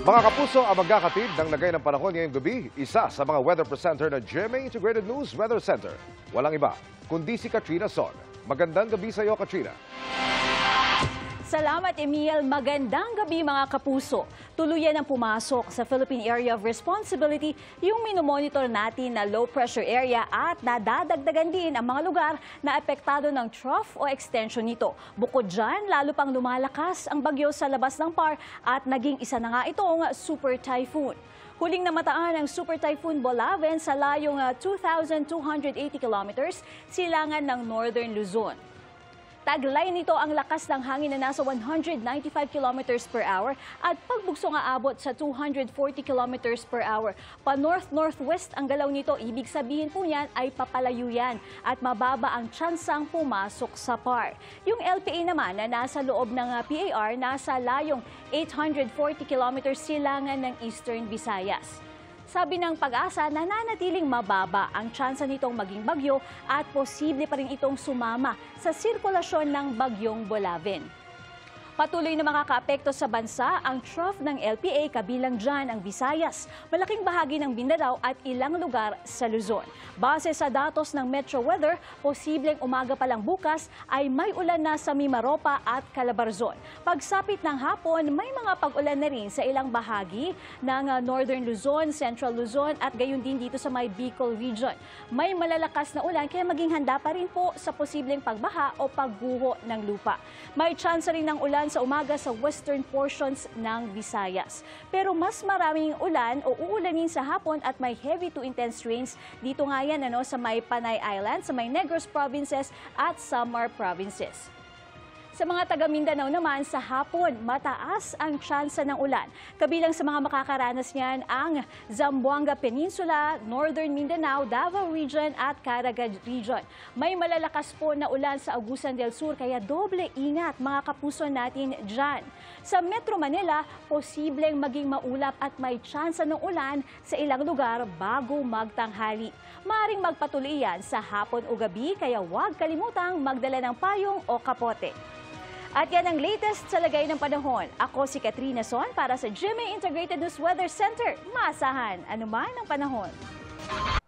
Mga kapuso, ang magkakatid ng lagay ng panahon ngayong gabi, isa sa mga weather presenter ng GMA Integrated News Weather Center. Walang iba, kundi si Katrina Son. Magandang gabi sa iyo, Katrina. Salamat, Emil. Magandang gabi, mga kapuso. Tuluyan ang pumasok sa Philippine Area of Responsibility yung minomonitor natin na low pressure area at nadadagdagan din ang mga lugar na apektado ng trough o extension nito. Bukod dyan, lalo pang lumalakas ang bagyo sa labas ng PAR at naging isa na nga itong super typhoon. Huling namataan ang Super Typhoon Bolaven sa layong 2,280 kilometers silangan ng Northern Luzon. Taglay nito ang lakas ng hangin na nasa 195 kilometers per hour at pagbugso nga abot sa 240 kilometers per hour. Pa-north-northwest ang galaw nito, ibig sabihin po niyan ay papalayo yan at mababa ang tsansang pumasok sa PAR. Yung LPA naman na nasa loob ng PAR nasa layong 840 kilometers silangan ng Eastern Visayas. Sabi ng Pag-asa, nananatiling mababa ang tsansa nitong maging bagyo at posible pa rin itong sumama sa sirkulasyon ng bagyong Bolaven. Patuloy na makakaapekto sa bansa ang trough ng LPA, kabilang dyan ang Visayas, malaking bahagi ng Mindanao at ilang lugar sa Luzon. Base sa datos ng Metro Weather, posibleng umaga pa lang bukas ay may ulan na sa Mimaropa at Calabarzon. Pagsapit ng hapon, may mga pag-ulan na rin sa ilang bahagi ng Northern Luzon, Central Luzon at gayon din dito sa may Bicol region. May malalakas na ulan kaya maging handa pa rin po sa posibleng pagbaha o pagguho ng lupa. May chance rin ng ulan sa umaga sa western portions ng Visayas. Pero mas maraming ulan o uulanin sa hapon at may heavy to intense rains dito nga yan sa may Panay Island, sa may Negros provinces at Samar provinces. Sa mga taga Mindanao naman, sa hapon, mataas ang tsansa ng ulan. Kabilang sa mga makakaranas niyan ang Zamboanga Peninsula, Northern Mindanao, Davao Region at Caraga Region. May malalakas po na ulan sa Agusan del Sur, kaya doble ingat mga kapuso natin dyan. Sa Metro Manila, posibleng maging maulap at may tsansa ng ulan sa ilang lugar bago magtanghali. Maaring magpatuloy yan sa hapon o gabi, kaya huwag kalimutang magdala ng payong o kapote. At yan ang latest sa lagay ng panahon. Ako si Katrina Son para sa GMA Integrated News Weather Center. Maasahan anuman ang panahon.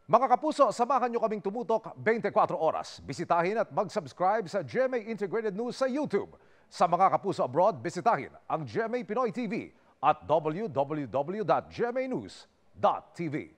Mga kapuso, samahan nyo kaming tumutok 24 oras. Bisitahin at mag-subscribe sa GMA Integrated News sa YouTube. Sa mga kapuso abroad, bisitahin ang GMA Pinoy TV at www.gmanews.tv.